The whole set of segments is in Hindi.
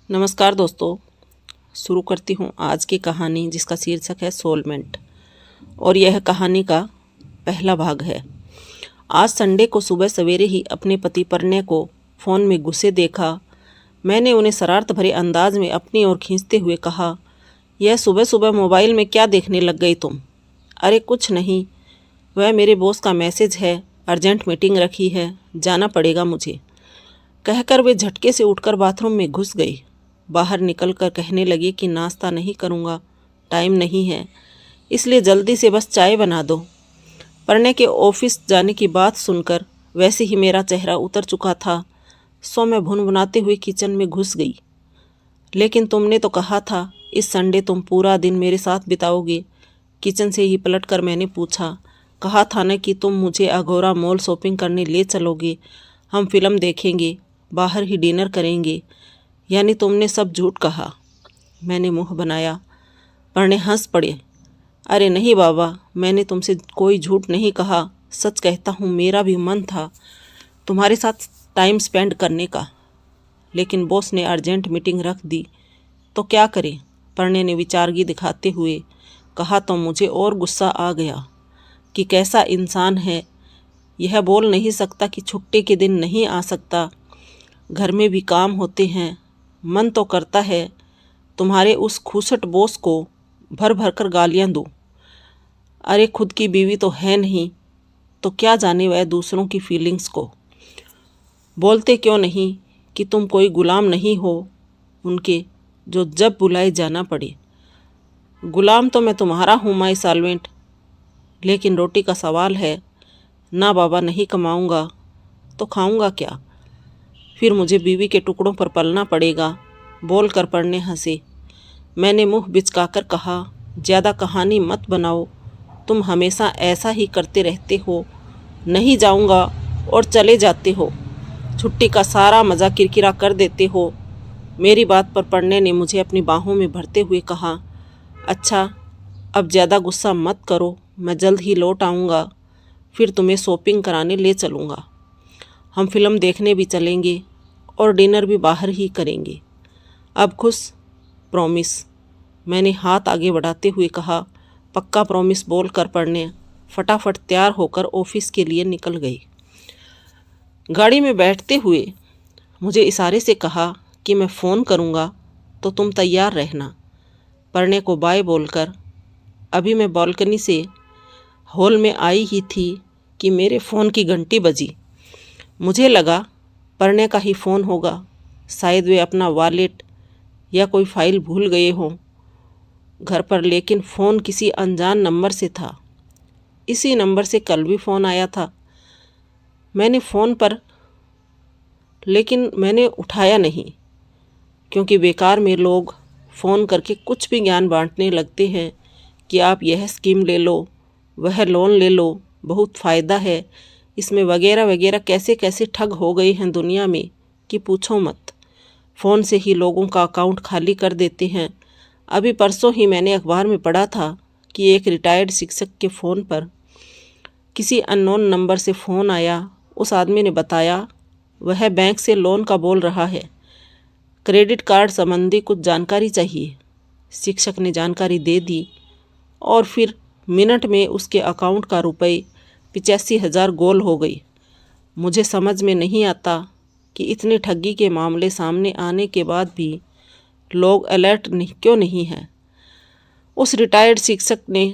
नमस्कार दोस्तों। शुरू करती हूँ आज की कहानी जिसका शीर्षक है सोलमेंट और यह कहानी का पहला भाग है। आज संडे को सुबह सवेरे ही अपने पति प्रणय को फ़ोन में गुस्से देखा। मैंने उन्हें शरारत भरे अंदाज में अपनी ओर खींचते हुए कहा, यह सुबह सुबह मोबाइल में क्या देखने लग गई तुम? अरे कुछ नहीं, वह मेरे बॉस का मैसेज है, अर्जेंट मीटिंग रखी है, जाना पड़ेगा मुझे, कहकर वे झटके से उठकर बाथरूम में घुस गई। बाहर निकलकर कहने लगी कि नाश्ता नहीं करूँगा, टाइम नहीं है, इसलिए जल्दी से बस चाय बना दो। प्रणय के ऑफिस जाने की बात सुनकर वैसे ही मेरा चेहरा उतर चुका था, सो मैं भुनभुनाते हुए किचन में घुस गई। लेकिन तुमने तो कहा था इस संडे तुम पूरा दिन मेरे साथ बिताओगे। किचन से ही पलटकर मैंने पूछा, कहा था ना कि तुम मुझे अघोरा मॉल शॉपिंग करने ले चलोगे, हम फिल्म देखेंगे, बाहर ही डिनर करेंगे, यानी तुमने सब झूठ कहा। मैंने मुंह बनाया। प्रणय हंस पड़े। अरे नहीं बाबा, मैंने तुमसे कोई झूठ नहीं कहा, सच कहता हूँ, मेरा भी मन था तुम्हारे साथ टाइम स्पेंड करने का, लेकिन बॉस ने अर्जेंट मीटिंग रख दी तो क्या करें? प्रणय ने विचारगी दिखाते हुए कहा। तो मुझे और गुस्सा आ गया कि कैसा इंसान है, यह बोल नहीं सकता कि छुट्टी के दिन नहीं आ सकता, घर में भी काम होते हैं। मन तो करता है तुम्हारे उस खूसट बॉस को भर भर कर गालियाँ दूँ। अरे खुद की बीवी तो है नहीं, तो क्या जाने वह दूसरों की फीलिंग्स को। बोलते क्यों नहीं कि तुम कोई गुलाम नहीं हो उनके, जो जब बुलाए जाना पड़े। गुलाम तो मैं तुम्हारा हूँ माई सर्वेंट, लेकिन रोटी का सवाल है ना बाबा, नहीं कमाऊँगा तो खाऊँगा क्या? फिर मुझे बीवी के टुकड़ों पर पलना पड़ेगा, बोल कर प्रणय हंसे। मैंने मुंह बिचकाकर कहा, ज़्यादा कहानी मत बनाओ, तुम हमेशा ऐसा ही करते रहते हो, नहीं जाऊंगा और चले जाते हो, छुट्टी का सारा मज़ा किरकिरा कर देते हो। मेरी बात पर प्रणय ने मुझे अपनी बाहों में भरते हुए कहा, अच्छा अब ज़्यादा गुस्सा मत करो, मैं जल्द ही लौट आऊँगा, फिर तुम्हें शॉपिंग कराने ले चलूँगा, हम फिल्म देखने भी चलेंगे और डिनर भी बाहर ही करेंगे। अब खुश? प्रॉमिस? मैंने हाथ आगे बढ़ाते हुए कहा। पक्का प्रॉमिस बोल कर प्रणय फटाफट तैयार होकर ऑफिस के लिए निकल गई। गाड़ी में बैठते हुए मुझे इशारे से कहा कि मैं फ़ोन करूँगा तो तुम तैयार रहना। प्रणय को बाय बोलकर अभी मैं बालकनी से हॉल में आई ही थी कि मेरे फ़ोन की घंटी बजी। मुझे लगा प्रणय का ही फ़ोन होगा, शायद वे अपना वॉलेट या कोई फाइल भूल गए हों घर पर, लेकिन फ़ोन किसी अनजान नंबर से था। इसी नंबर से कल भी फ़ोन आया था। लेकिन मैंने उठाया नहीं, क्योंकि बेकार में लोग फ़ोन करके कुछ भी ज्ञान बांटने लगते हैं कि आप यह स्कीम ले लो, वह लोन ले लो, बहुत फ़ायदा है इसमें, वगैरह वगैरह। कैसे कैसे ठग हो गए हैं दुनिया में कि पूछो मत। फ़ोन से ही लोगों का अकाउंट खाली कर देते हैं। अभी परसों ही मैंने अखबार में पढ़ा था कि एक रिटायर्ड शिक्षक के फ़ोन पर किसी अननोन नंबर से फ़ोन आया। उस आदमी ने बताया वह बैंक से लोन का बोल रहा है, क्रेडिट कार्ड संबंधी कुछ जानकारी चाहिए। शिक्षक ने जानकारी दे दी और फिर मिनट में उसके अकाउंट का रुपये 85,000 गोल हो गई। मुझे समझ में नहीं आता कि इतनी ठगी के मामले सामने आने के बाद भी लोग अलर्ट क्यों नहीं हैं। उस रिटायर्ड शिक्षक ने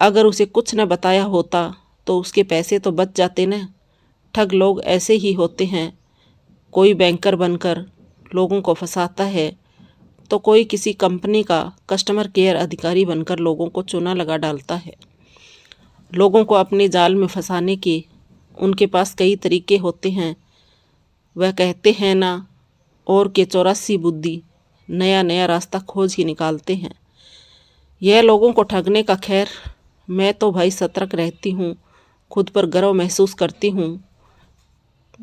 अगर उसे कुछ न बताया होता तो उसके पैसे तो बच जाते न। ठग लोग ऐसे ही होते हैं, कोई बैंकर बनकर लोगों को फंसाता है तो कोई किसी कंपनी का कस्टमर केयर अधिकारी बनकर लोगों को चूना लगा डालता है। लोगों को अपने जाल में फंसाने के उनके पास कई तरीके होते हैं। वह कहते हैं ना, और के 84 बुद्धि नया नया रास्ता खोज ही निकालते हैं। यह लोगों को ठगने का। खैर मैं तो भाई सतर्क रहती हूँ, खुद पर गर्व महसूस करती हूँ।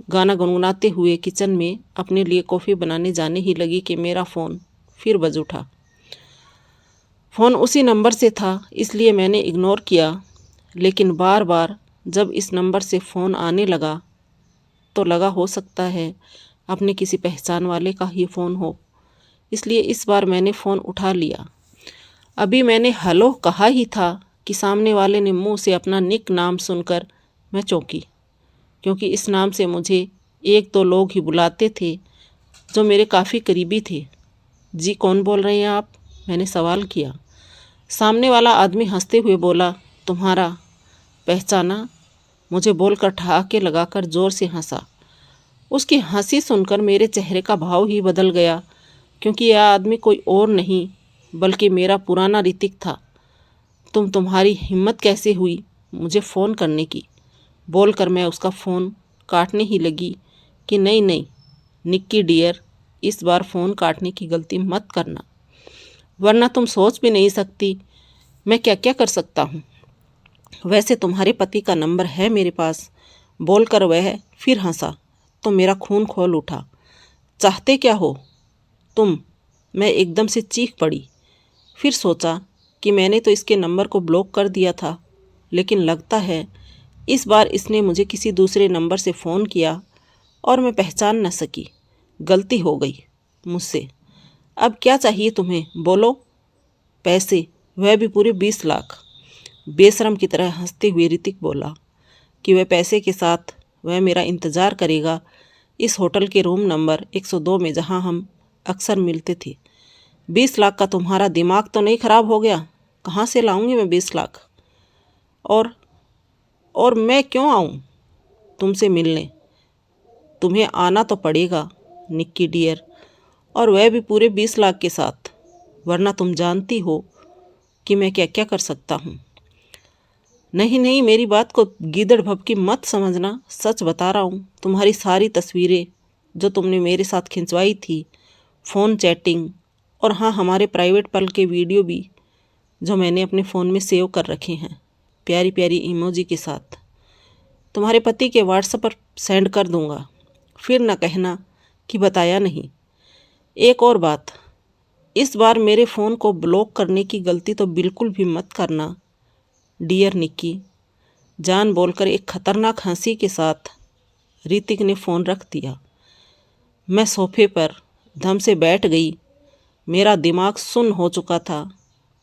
गाना गुनगुनाते हुए किचन में अपने लिए कॉफ़ी बनाने जाने ही लगी कि मेरा फ़ोन फिर बज उठा। फ़ोन उसी नंबर से था, इसलिए मैंने इग्नोर किया, लेकिन बार बार जब इस नंबर से फ़ोन आने लगा तो लगा हो सकता है अपने किसी पहचान वाले का ही फ़ोन हो, इसलिए इस बार मैंने फ़ोन उठा लिया। अभी मैंने हेलो कहा ही था कि सामने वाले ने मुंह से अपना निक नाम सुनकर मैं चौंकी, क्योंकि इस नाम से मुझे एक दो लोग ही बुलाते थे जो मेरे काफ़ी करीबी थे। जी कौन बोल रहे हैं आप? मैंने सवाल किया। सामने वाला आदमी हंसते हुए बोला, तुम्हारा पहचाना? मुझे बोलकर ठहाके लगाकर ज़ोर से हंसा। उसकी हंसी सुनकर मेरे चेहरे का भाव ही बदल गया, क्योंकि यह आदमी कोई और नहीं बल्कि मेरा पुराना ऋतिक था। तुम्हारी हिम्मत कैसे हुई मुझे फ़ोन करने की? बोलकर मैं उसका फ़ोन काटने ही लगी कि नहीं निक्की डियर, इस बार फ़ोन काटने की गलती मत करना, वरना तुम सोच भी नहीं सकती मैं क्या क्या कर सकता हूँ। वैसे तुम्हारे पति का नंबर है मेरे पास। बोलकर वह फिर हंसा तो मेरा खून खौल उठा। चाहते क्या हो तुम? मैं एकदम से चीख पड़ी। फिर सोचा कि मैंने तो इसके नंबर को ब्लॉक कर दिया था, लेकिन लगता है इस बार इसने मुझे किसी दूसरे नंबर से फ़ोन किया और मैं पहचान न सकी। गलती हो गई मुझसे। अब क्या चाहिए तुम्हें, बोलो। पैसे, वह भी पूरे 20 लाख। बेशरम की तरह हंसते हुए ऋतिक बोला कि वह पैसे के साथ वह मेरा इंतज़ार करेगा इस होटल के रूम नंबर 102 में, जहां हम अक्सर मिलते थे। 20 लाख का तुम्हारा दिमाग तो नहीं ख़राब हो गया? कहाँ से लाऊंगी मैं 20 लाख? और मैं क्यों आऊँ तुमसे मिलने? तुम्हें आना तो पड़ेगा निक्की डियर, और वह भी पूरे 20 लाख के साथ, वरना तुम जानती हो कि मैं क्या क्या कर सकता हूँ। नहीं, मेरी बात को गीदड़ भभकी मत समझना, सच बता रहा हूँ। तुम्हारी सारी तस्वीरें जो तुमने मेरे साथ खिंचवाई थी, फ़ोन चैटिंग, और हाँ, हमारे प्राइवेट पल के वीडियो भी जो मैंने अपने फ़ोन में सेव कर रखे हैं प्यारी प्यारी इमोजी के साथ, तुम्हारे पति के व्हाट्सएप पर सेंड कर दूँगा। फिर न कहना कि बताया नहीं। एक और बात, इस बार मेरे फ़ोन को ब्लॉक करने की गलती तो बिल्कुल भी मत करना डियर निक्की। जान बोलकर एक खतरनाक हंसी के साथ ऋतिक ने फ़ोन रख दिया। मैं सोफे पर धम से बैठ गई। मेरा दिमाग सुन्न हो चुका था।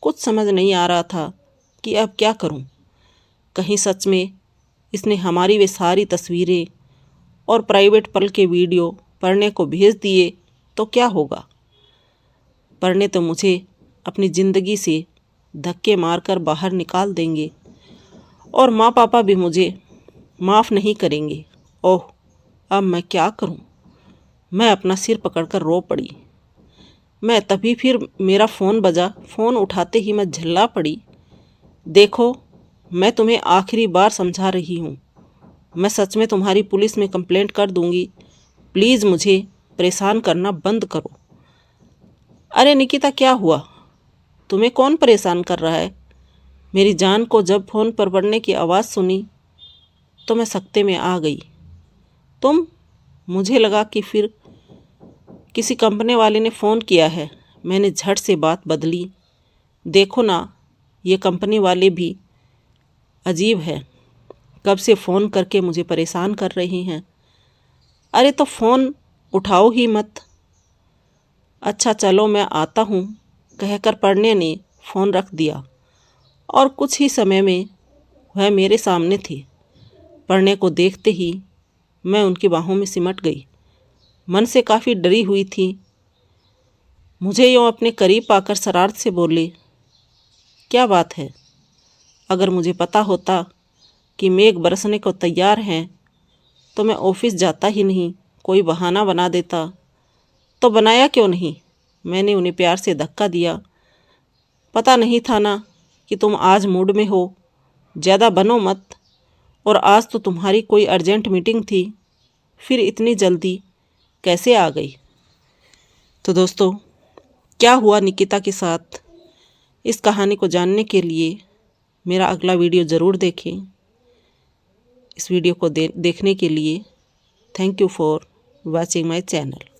कुछ समझ नहीं आ रहा था कि अब क्या करूं। कहीं सच में इसने हमारी वे सारी तस्वीरें और प्राइवेट पल के वीडियो पढ़ने को भेज दिए तो क्या होगा? पढ़ने तो मुझे अपनी ज़िंदगी से धक्के मारकर बाहर निकाल देंगे, और माँ पापा भी मुझे माफ़ नहीं करेंगे। ओह, अब मैं क्या करूं? मैं अपना सिर पकड़कर रो पड़ी। मैं तभी फिर मेरा फ़ोन बजा। फ़ोन उठाते ही मैं झल्ला पड़ी। देखो, मैं तुम्हें आखिरी बार समझा रही हूँ, मैं सच में तुम्हारी पुलिस में कंप्लेंट कर दूँगी। प्लीज़ मुझे परेशान करना बंद करो। अरे निकिता, क्या हुआ? तुम्हें कौन परेशान कर रहा है? मेरी जान को जब फ़ोन पर पड़ने की आवाज़ सुनी तो मैं सकते में आ गई। तुम? मुझे लगा कि फिर किसी कंपनी वाले ने फ़ोन किया है। मैंने झट से बात बदली। देखो ना, ये कंपनी वाले भी अजीब है, कब से फ़ोन करके मुझे परेशान कर रही हैं। अरे तो फ़ोन उठाओ ही मत। अच्छा चलो मैं आता हूँ, कहकर पढ़ने ने फ़ोन रख दिया, और कुछ ही समय में वह मेरे सामने थे। पढ़ने को देखते ही मैं उनकी बाहों में सिमट गई। मन से काफ़ी डरी हुई थी। मुझे यूँ अपने करीब पाकर शरारत से बोले, क्या बात है? अगर मुझे पता होता कि मेघ बरसने को तैयार हैं तो मैं ऑफिस जाता ही नहीं, कोई बहाना बना देता। तो बनाया क्यों नहीं? मैंने उन्हें प्यार से धक्का दिया। पता नहीं था ना कि तुम आज मूड में हो, ज़्यादा बनो मत। और आज तो तुम्हारी कोई अर्जेंट मीटिंग थी, फिर इतनी जल्दी कैसे आ गई? तो दोस्तों, क्या हुआ निकिता के साथ, इस कहानी को जानने के लिए मेरा अगला वीडियो ज़रूर देखें। इस वीडियो को देखने के लिए thank you for watching my channel.